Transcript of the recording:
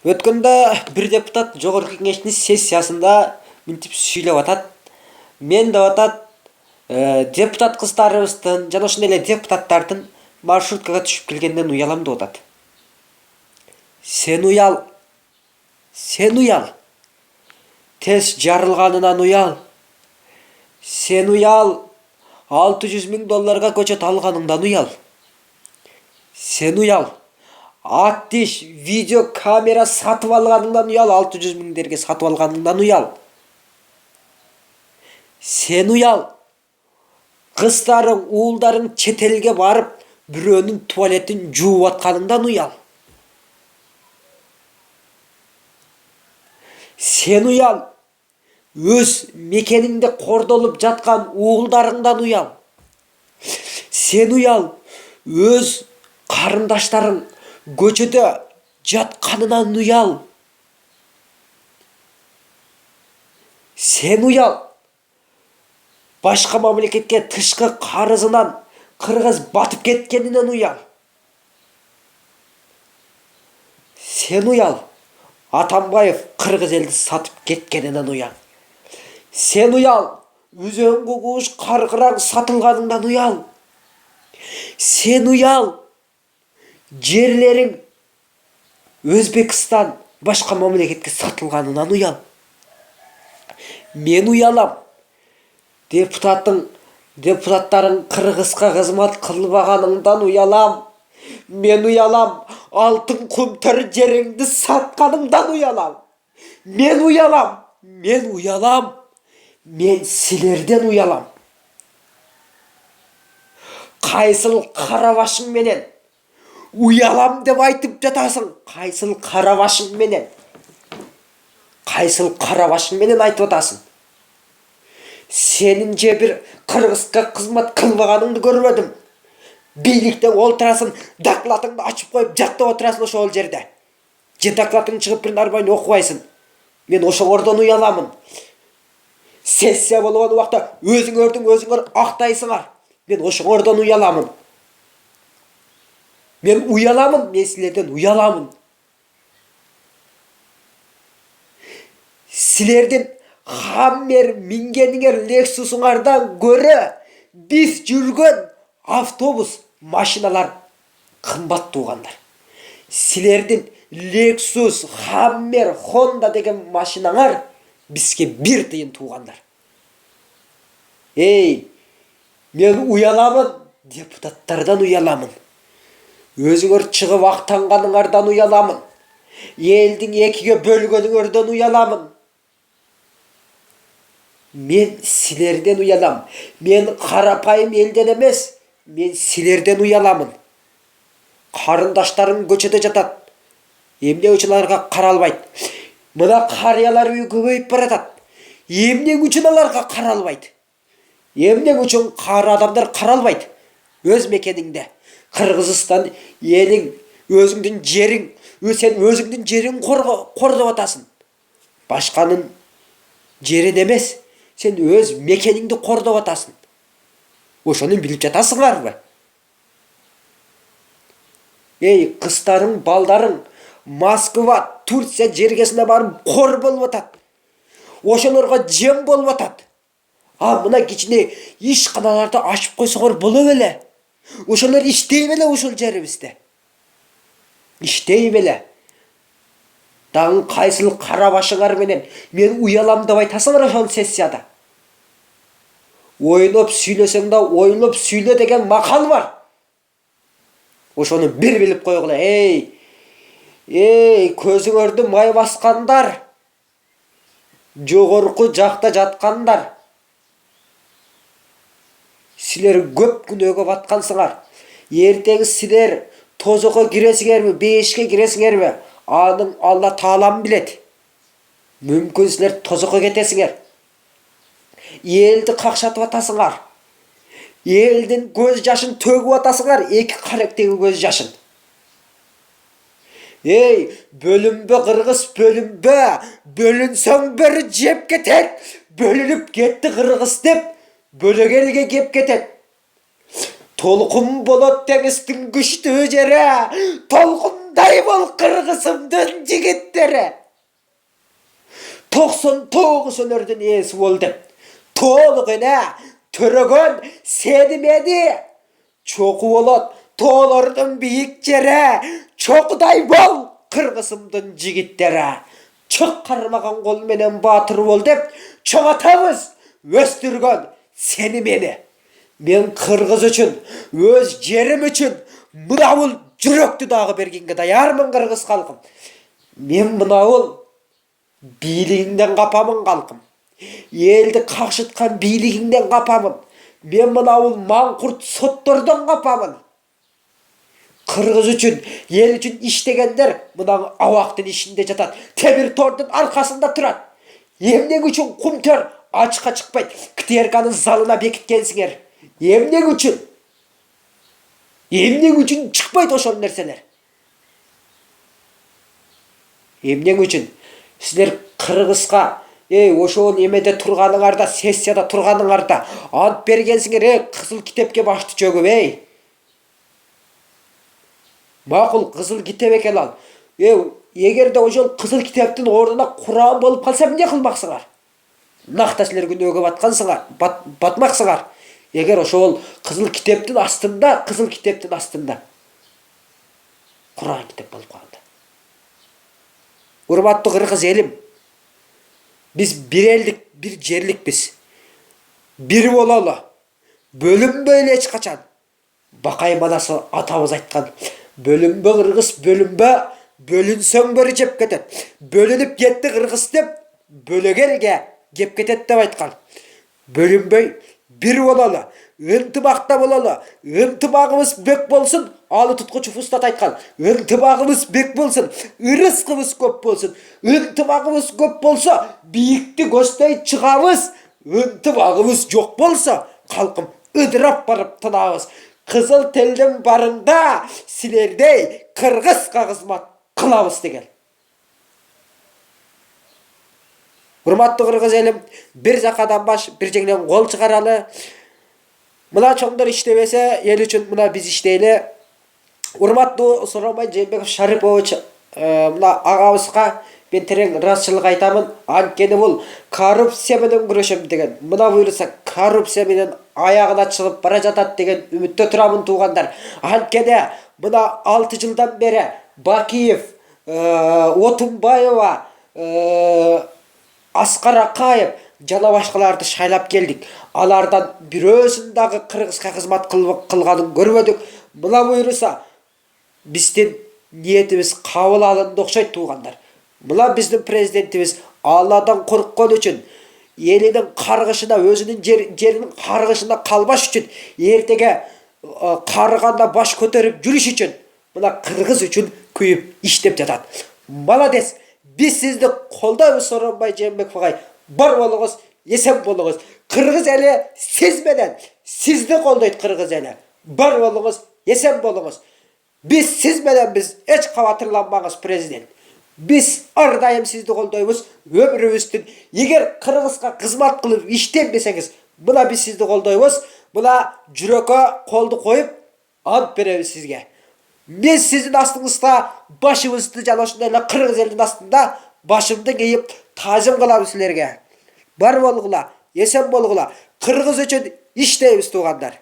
Өткөндө бир депутат жогорку кеңештин сессиясында мынтип сүйлөп атат. Мен деп атат, депутат кыздарыбыздын жана ошондой эле депутаттардын маршруткага түшүп келгенден уялам деп атат. Сен уял, сен уял. Тез жарылганынан уял. Сен уял, 600 000 долларга көчөт алганыңдан уял. Сен уял. Аттиш видео камера сатып алганыңдан уял, 600 000 сатып алганыңдан уял. Сен уял. Кыздарың, уулдарың чет элге барып, бирөөнүн туалетин жууп атканыңдан уял. Сен уял. Өз мекениңде кордолуп жаткан уулдарыңдан уял. Сен уял. Өз карындаштарың көчөдө жатканынан уял. Сен уял. Башка мамлекетке тышкы карызынан Кыргыз батып кеткенинен уял. Сен уял. Атамбаев Кыргыз элди сатып кеткенинен уял. Сен уял. Үзөңгү куш каркыраң сатылганыңдан уял. Сен уял. Жерлериң Өзбекстан башка мамлекетке сатылганынан уял. Мен уялам. Депутаттарың Кыргызга кызмат кылбаганыңдан уялам. Мен уялам. Алтын кумтөр жериңди сатканыңдан уялам. Мен уялам. Мен уялам. Мен силерден уялам. Кайсыл карабашың менен уялам деп айтып жатасың? Кайсыл карабашың менен? Кайсыл карабашың менен айтып атасың? Сенин же бир Кыргызга кызмат кылбаганыңды көрбөдүм. Бийликте олтурасың, докладыңды ачып коюп жаттап отурасың ошол жерде. Же докладың чыгып бир нарбайын окубайсың. Мен ошоңордон уяламын. Сессия болгон убакта өзүңөр актайсыңар. Мен ошоңордон уяламын. Мен уяламын, мен силерден уяламын. Силердин Хаммер мингениңер Лексусуңардан көрө биз жүргөн автобус, машиналар кымбат туугандар. Силердин Lexus, Hammer, Honda деген машинаңар бизге бир тыйын туугандар. Мен уяламын, депутаттардан уяламын. Өзүңөр чыгып актанганыңардан уяламын. Элдин экиге бөлгөнүңөрдөн уяламын. Мен силерден уялам. Мен карапайым элден эмес, мен силерден уяламын. Карындаштарым көчөдө жатат. Эмне үчүн аларга каралбайт? Мына карыялар көбөйүп баратат. Эмне үчүн аларга каралбайт? Эмне үчүн кары адамдар каралбайт? Өз мекениңде, Кыргызстан элиң, өзүңдүн жериң, сен өзүңдүн жериң кордоп атасың. Башканын жерин эмес, сен өз мекениңди кордоп атасың. Ошону билип жатасыңарбы? Кыздарың, балдарың Москва, Турция жергесине барып кор болуп атат. Ошолорго жем болуп атат. Мына кичине ишканаларды ачып койсоңор боло беле. Ошолор иштей беле ушул жерибизде. Иштей беле. Дагы кайсыл карабашыңар менен мен уялам деп айтасыңар ошол сессияда. Ойлоп сүйлөсөң да ойлоп сүйлө деген макал бар. Ошону бир билип койгула. Көзүңөрдү май баскандар, жогорку жакта жаткандар. Силер көп күнөөгө баткансыңар. Эртең силер тозокко киресиңерби, бейишке киресиңерби? Анын Алла Таалам билет. Мүмкүн силер тозокко кетесиңер. Элди какшатып атасыңар. Элдин көз жашын төгүп атасыңар, эки каректеги көз жашын. Бөлүнбө Кыргыз, бөлүнбө. Бөлүнсөң бери жеп кетет. Бөлүнүп кетти Кыргыз деп бөлөгелге кеп кетет. Толкун болот деңиздин күчтүү жери. Толкун Çoğday bol Kırgızımdın jigitleri. 99 önerdin iyisi boldu. Toğluk ene, törөгөн sedimedi. Çoku bolat, toğlardın biyik jere. Çoğday bol Kırgızımdın jigitleri. Çık karmagan kol menen batır bol dep, çoğatabız östürgön seni meni. Men Kırgız üçün, öz jerim üçün mınabul jüröktü dağı bergenге dayarmın Kırgız halkım. Men mınabul biligиңден kapamın halkım. Eldi kakşıtkan biligиңден kapamın. Men mınabul mankurt sottordan kapamın. Kırgız üçün, el üçün iştegenler mınaң awактын işinde jatat. Temir tordun arkasında turat. Emnek üçün kumtör açığa çıkpayt. Kiterkanın zalına bekitkensiңер. Emnek üçün? Emnek üçün çıkpayt oşol nerseler. Emnek üçün? Sizler Kırgızga ошол эмеде турганыңарда, сессияда турганыңарда ант бергенсиңер, кызыл китепке башты жөгүп, Макул кызыл китеп экен ал. Эгерде ошол кызыл китептин ордуна Куран болуп калса эмне кылмаксыңар? Накта силер күнөөгө баткансыңар, батмаксыңар. Эгер ошол кызыл китептин астында Куран китеп болуп калды. Урматтуу кыргыз элим, биз бир элдик, бир жерликпиз. Бир бололу. Бөлүнбөй эле эч качан. Бакай манасы атабыз айткан. Bölünbö Kırgız, bölünbö, bölünsöň biri jep ketet. Bölünüp ketdi Kırgız dep, bölögerge gep ketet dep aytkan. Bölünböy, bir bololu, ıntыбакта bololu, ıntыбагыбыз bek bolsun, alı tutkuçu Fustat aytkan. Intыбагыбыз bek bolsun, ırıskыбыз köp bolsun. Intыбагыбız köp bolsa, biyikti göstey çığabız. Intыбагыбыз jok bolsa, kalkım ıdırap barıp tınabız. Kızıl telden barında silerdey Kırgızga kızmat kılabız degen. Urmattуу kırgız elim, bir jakadan baş, bir jengden kol çıgaralı. Mına çoңдор iştebese, el üçün mına biz işteyli. Urmattуу Сооронбай Жээнбеков Шарипович, mına agabızga ben tereң rastçılık aytamın. Antkeni bul korrupsiya menен күрөшөм деген. Mına buyursa korrupsiya menен ayağına çıkıp bara jatat деген ümitте turamın tuğandar. Antkeni mına 6 жылдан beri Бакиев, Отунбаева, Аскар Акаев жана башкаларды шайлап келдик. Алардан бирөөсүн дагы Кыргызга кызмат кылганын көрбөдүк. Mına buyursa биздин ниетибиз кабыл алынды окшойт тугандар. Mına bizdin prezidentimiz Allah'dan korkkan üçün, elinin kargışına, özünün yerinin kargışına kalbaş üçün, ertege karganda baş köterip yürüş üçün, mına Kırgız üçün kuyup iştep jatat. Malades, biz sizdi koldaybız Сооронбай Жээнбеков agay. Bar bolуңуз, esen bolуңуз. Kırgız eli siz menen, sizdi koldoyt Kırgız eli. Bar bolуңуз, esen bolуңуз. Biz siz menen biz, hiç kavatırlanmaňız prezident. Biz ardayım sizdi koldoybuz, ömrübüzdün. Eger Kırgızga kızmat kılıp iştenmeseňiz, mına biz sizdi koldoybuz. Mına jürökö koldu koyup ant berебиз sizge. Biz sizin astыңızda başımızды jana ошондой Kırgız elinin astında başımды kıyıp tacım kılabız sizlerge. Bar bolgula, esen bolgula. Kırgız üçün işteybiz tuğandar.